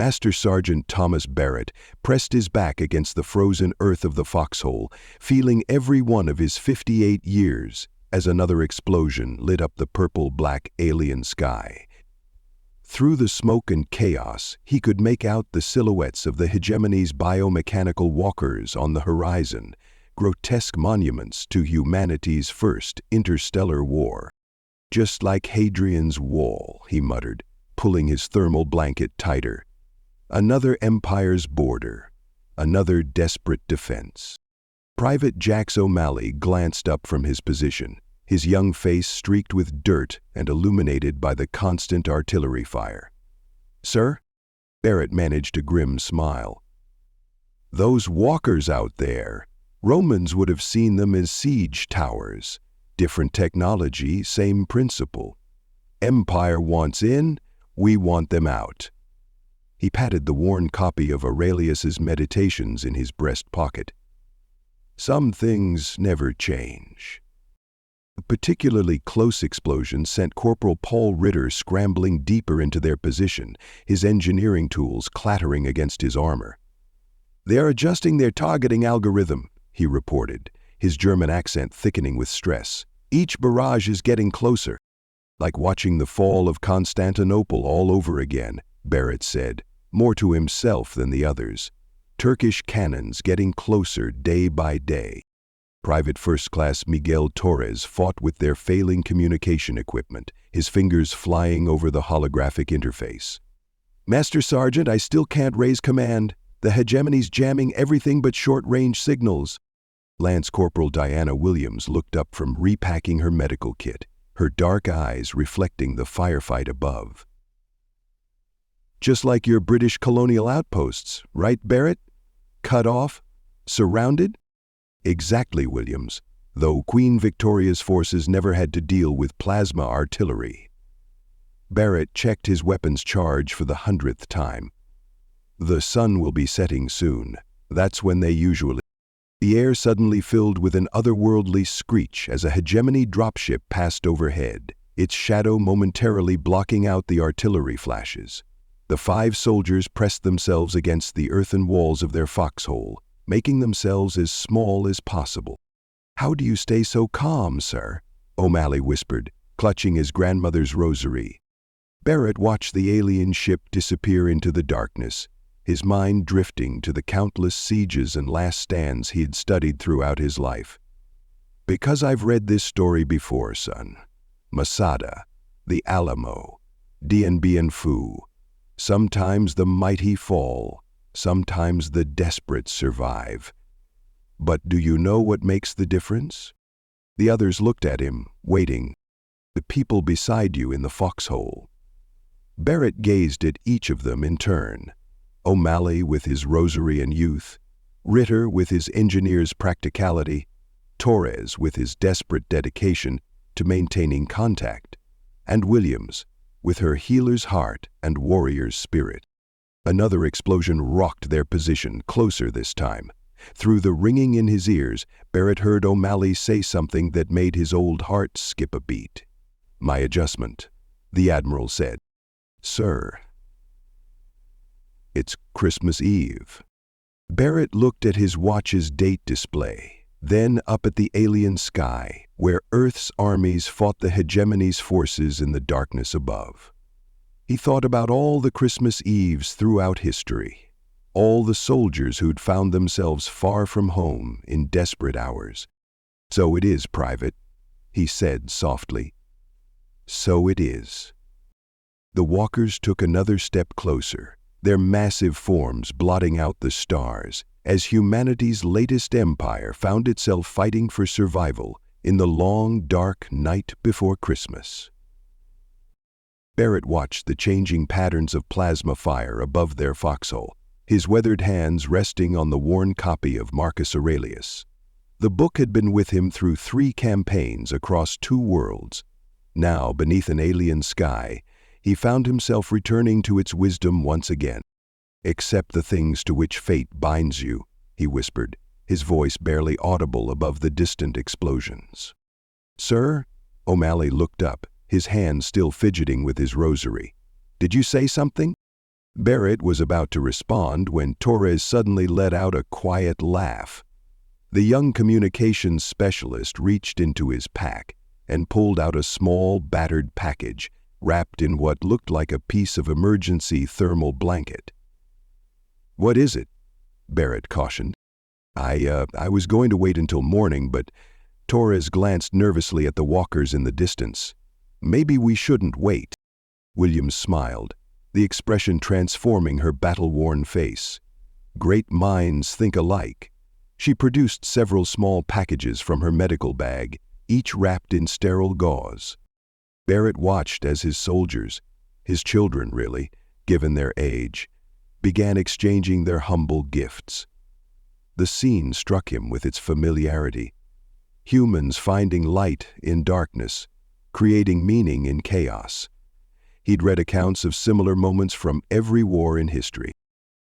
Master Sergeant Thomas Barrett pressed his back against the frozen earth of the Foxhole, feeling every one of his 58 years as another explosion lit up the purple-black alien sky. Through the smoke and chaos, he could make out the silhouettes of the hegemony's biomechanical walkers on the horizon, grotesque monuments to humanity's first interstellar war. "Just like Hadrian's Wall," he muttered, pulling his thermal blanket tighter. "Another empire's border, another desperate defense." Private Jax O'Malley glanced up from his position, his young face streaked with dirt and illuminated by the constant artillery fire. "Sir?" Barrett managed a grim smile. "Those walkers out there, Romans would have seen them as siege towers. Different technology, same principle. Empire wants in, we want them out." He patted the worn copy of Aurelius's Meditations in his breast pocket. "Some things never change." A particularly close explosion sent Corporal Paul Ritter scrambling deeper into their position, his engineering tools clattering against his armor. "They are adjusting their targeting algorithm," he reported, his German accent thickening with stress. "Each barrage is getting closer." "Like watching the fall of Constantinople all over again," Barrett said, more to himself than the others. "Turkish cannons getting closer day by day." Private First Class Miguel Torres fought with their failing communication equipment, his fingers flying over the holographic interface. "Master Sergeant, I still can't raise command. The hegemony's jamming everything but short-range signals." Lance Corporal Diana Williams looked up from repacking her medical kit, her dark eyes reflecting the firefight above. "Just like your British colonial outposts, right, Barrett? Cut off? Surrounded?" "Exactly, Williams, though Queen Victoria's forces never had to deal with plasma artillery." Barrett checked his weapons charge for the 100th time. "The sun will be setting soon. That's when they usually—" The air suddenly filled with an otherworldly screech as a hegemony dropship passed overhead, its shadow momentarily blocking out the artillery flashes. The 5 soldiers pressed themselves against the earthen walls of their foxhole, making themselves as small as possible. "How do you stay so calm, sir?" O'Malley whispered, clutching his grandmother's rosary. Barrett watched the alien ship disappear into the darkness, his mind drifting to the countless sieges and last stands he had studied throughout his life. "Because I've read this story before, son. Masada, the Alamo, Dien Bien Phu. Sometimes the mighty fall, sometimes the desperate survive. But do you know what makes the difference?" The others looked at him, waiting. "The people beside you in the foxhole." Barrett gazed at each of them in turn. O'Malley with his rosary and youth, Ritter with his engineer's practicality, Torres with his desperate dedication to maintaining contact, and Williams with her healer's heart and warrior's spirit. Another explosion rocked their position, closer this time. Through the ringing in his ears, Barrett heard O'Malley say something that made his old heart skip a beat. "My adjustment," the Admiral said. "Sir." "It's Christmas Eve." Barrett looked at his watch's date display, then up at the alien sky, where Earth's armies fought the hegemony's forces in the darkness above. He thought about all the Christmas Eves throughout history, all the soldiers who'd found themselves far from home in desperate hours. "So it is, Private," he said softly. "So it is." The walkers took another step closer, their massive forms blotting out the stars, as humanity's latest empire found itself fighting for survival in the long, dark night before Christmas. Barrett watched the changing patterns of plasma fire above their foxhole, his weathered hands resting on the worn copy of Marcus Aurelius. The book had been with him through 3 campaigns across 2 worlds. Now, beneath an alien sky, he found himself returning to its wisdom once again. "Accept the things to which fate binds you," he whispered, his voice barely audible above the distant explosions. "Sir?" O'Malley looked up, his hand still fidgeting with his rosary. "Did you say something?" Barrett was about to respond when Torres suddenly let out a quiet laugh. The young communications specialist reached into his pack and pulled out a small, battered package wrapped in what looked like a piece of emergency thermal blanket. "What is it?" Barrett cautioned. I was going to wait until morning, but Torres glanced nervously at the walkers in the distance. "Maybe we shouldn't wait." Williams smiled, the expression transforming her battle-worn face. Great minds think alike. She produced several small packages from her medical bag, each wrapped in sterile gauze. Barrett watched as his soldiers, his children really, given their age, began exchanging their humble gifts. The scene struck him with its familiarity. Humans finding light in darkness, creating meaning in chaos. He'd read accounts of similar moments from every war in history.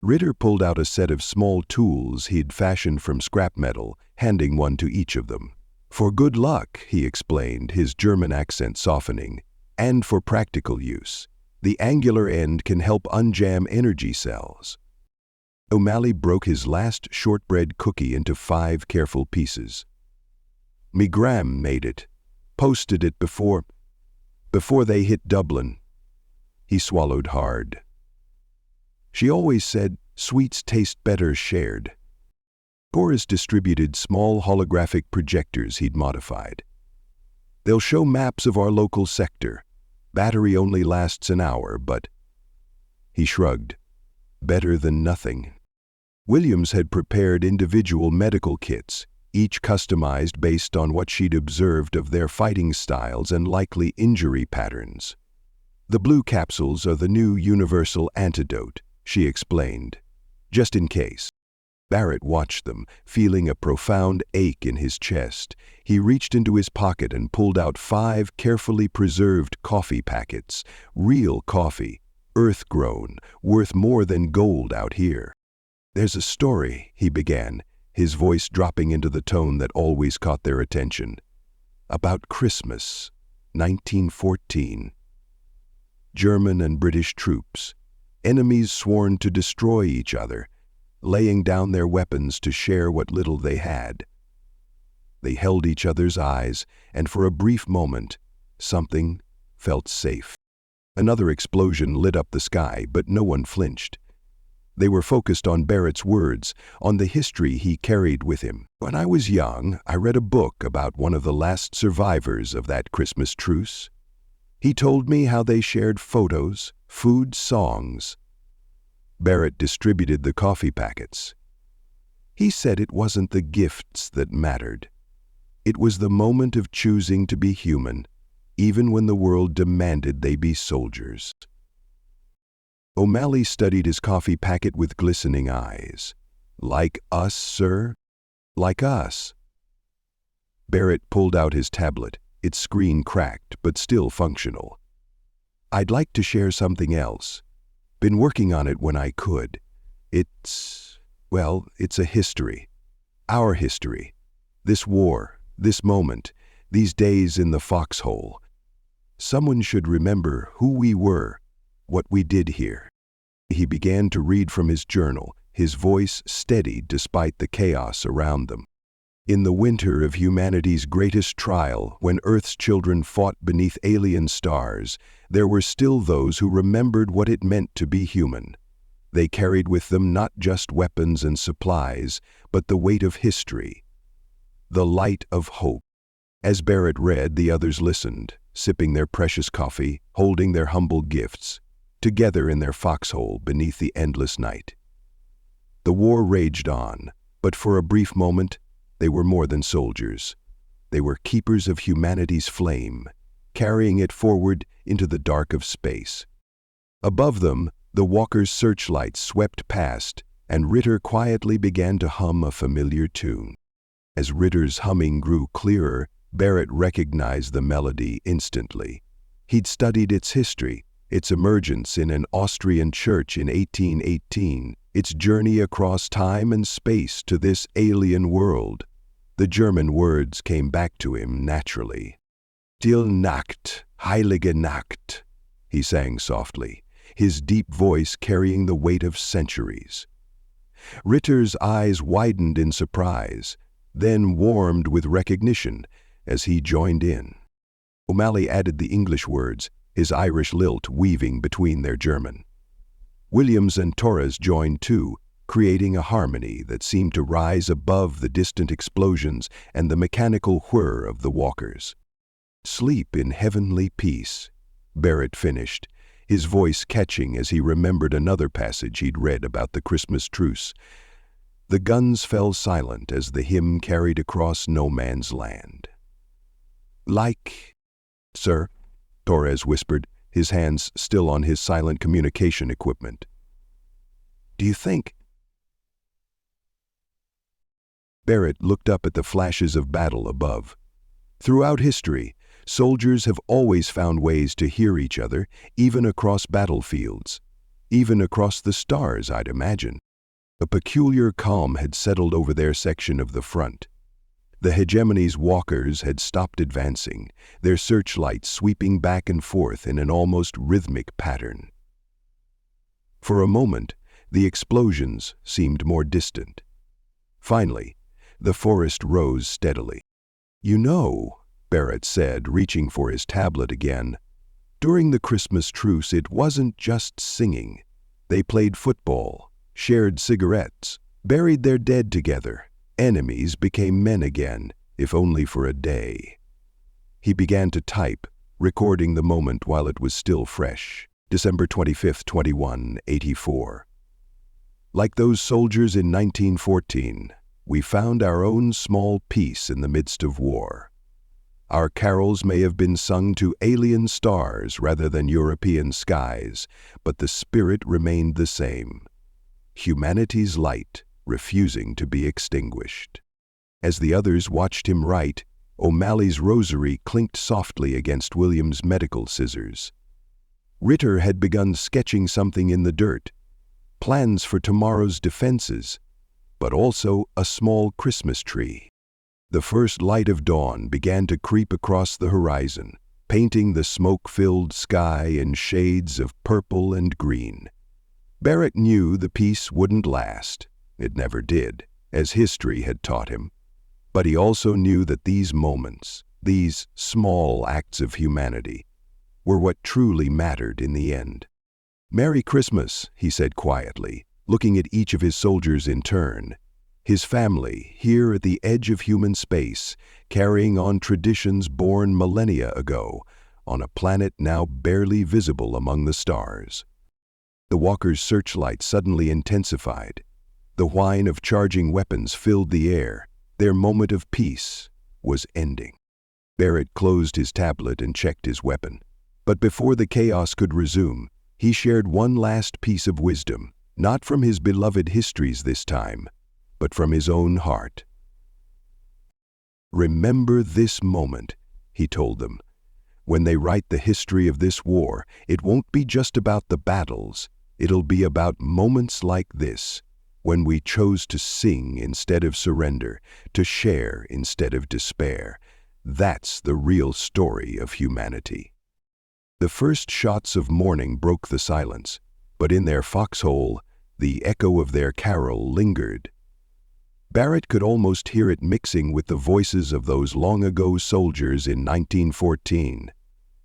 Ritter pulled out a set of small tools he'd fashioned from scrap metal, handing one to each of them. "For good luck," he explained, his German accent softening, "and for practical use. The angular end can help unjam energy cells." O'Malley broke his last shortbread cookie into 5 careful pieces. "Me Gram made it. Posted it before they hit Dublin." He swallowed hard. "She always said sweets taste better shared." Torres distributed small holographic projectors he'd modified. "They'll show maps of our local sector. Battery only lasts an hour, but—" He shrugged. "Better than nothing." Williams had prepared individual medical kits, each customized based on what she'd observed of their fighting styles and likely injury patterns. "The blue capsules are the new universal antidote," she explained, "just in case." Barrett watched them, feeling a profound ache in his chest. He reached into his pocket and pulled out 5 carefully preserved coffee packets. Real coffee, earth-grown, worth more than gold out here. "There's a story," he began, his voice dropping into the tone that always caught their attention. "About Christmas, 1914. German and British troops, enemies sworn to destroy each other, laying down their weapons to share what little they had. They held each other's eyes, and for a brief moment, something felt safe. Another explosion lit up the sky, but no one flinched. They were focused on Barrett's words, on the history he carried with him. When I was young, I read a book about one of the last survivors of that Christmas truce. He told me how they shared photos, food, songs." Barrett distributed the coffee packets. "He said it wasn't the gifts that mattered. It was the moment of choosing to be human, even when the world demanded they be soldiers." O'Malley studied his coffee packet with glistening eyes. "Like us, sir? Like us?" Barrett pulled out his tablet, its screen cracked but still functional. "I'd like to share something else. Been working on it when I could. It's a history. Our history. This war, this moment, these days in the Foxhole. Someone should remember who we were, what we did here." He began to read from his journal, his voice steady despite the chaos around them. "In the winter of humanity's greatest trial, when Earth's children fought beneath alien stars, there were still those who remembered what it meant to be human. They carried with them not just weapons and supplies, but the weight of history. The light of hope." As Barrett read, the others listened, sipping their precious coffee, holding their humble gifts, together in their foxhole beneath the endless night. The war raged on, but for a brief moment, they were more than soldiers. They were keepers of humanity's flame, carrying it forward into the dark of space. Above them, the walkers' searchlights swept past, and Ritter quietly began to hum a familiar tune. As Ritter's humming grew clearer, Barrett recognized the melody instantly. He'd studied its history, its emergence in an Austrian church in 1818, its journey across time and space to this alien world. The German words came back to him naturally. "Stille Nacht, heilige Nacht," he sang softly, his deep voice carrying the weight of centuries. Ritter's eyes widened in surprise, then warmed with recognition as he joined in. O'Malley added the English words, his Irish lilt weaving between their German. Williams and Torres joined too, creating a harmony that seemed to rise above the distant explosions and the mechanical whir of the walkers. "Sleep in heavenly peace," Barrett finished, his voice catching as he remembered another passage he'd read about the Christmas truce. The guns fell silent as the hymn carried across no man's land. "Like, sir," Torres whispered, his hands still on his silent communication equipment. "Do you think?" Barrett looked up at the flashes of battle above. Throughout history, soldiers have always found ways to hear each other, even across battlefields. Even across the stars, I'd imagine. A peculiar calm had settled over their section of the front. The hegemony's walkers had stopped advancing, their searchlights sweeping back and forth in an almost rhythmic pattern. For a moment, the explosions seemed more distant. Finally, the forest rose steadily. "You know," Barrett said, reaching for his tablet again, "during the Christmas truce it wasn't just singing. They played football, shared cigarettes, buried their dead together. Enemies became men again, if only for a day." He began to type, recording the moment while it was still fresh. December 25, 2184. "Like those soldiers in 1914, we found our own small peace in the midst of war. Our carols may have been sung to alien stars rather than European skies, but the spirit remained the same. Humanity's light, refusing to be extinguished." As the others watched him write, O'Malley's rosary clinked softly against William's medical scissors. Ritter had begun sketching something in the dirt, plans for tomorrow's defenses, but also a small Christmas tree. The first light of dawn began to creep across the horizon, painting the smoke-filled sky in shades of purple and green. Barrett knew the peace wouldn't last. It never did, as history had taught him. But he also knew that these moments, these small acts of humanity, were what truly mattered in the end. "Merry Christmas," he said quietly, looking at each of his soldiers in turn. His family, here at the edge of human space, carrying on traditions born millennia ago, on a planet now barely visible among the stars. The walkers' searchlight suddenly intensified. The whine of charging weapons filled the air. Their moment of peace was ending. Barrett closed his tablet and checked his weapon. But before the chaos could resume, he shared one last piece of wisdom, not from his beloved histories this time, but from his own heart. "Remember this moment," he told them. "When they write the history of this war, it won't be just about the battles. It'll be about moments like this, when we chose to sing instead of surrender, to share instead of despair. That's the real story of humanity." The first shots of morning broke the silence, but in their foxhole, the echo of their carol lingered. Barrett could almost hear it mixing with the voices of those long-ago soldiers in 1914,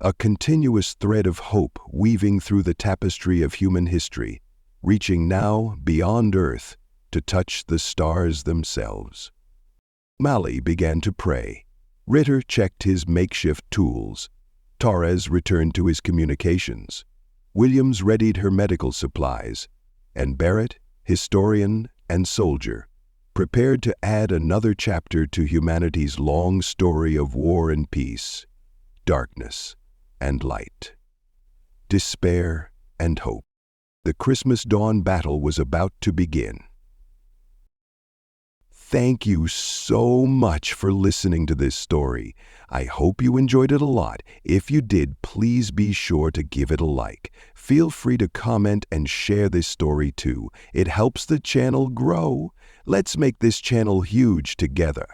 a continuous thread of hope weaving through the tapestry of human history, reaching now beyond Earth to touch the stars themselves. O'Malley began to pray. Ritter checked his makeshift tools. Torres returned to his communications. Williams readied her medical supplies. And Barrett, historian and soldier, prepared to add another chapter to humanity's long story of war and peace, darkness and light, despair and hope. The Christmas dawn battle was about to begin. Thank you so much for listening to this story. I hope you enjoyed it a lot. If you did, please be sure to give it a like. Feel free to comment and share this story too. It helps the channel grow. Let's make this channel huge together.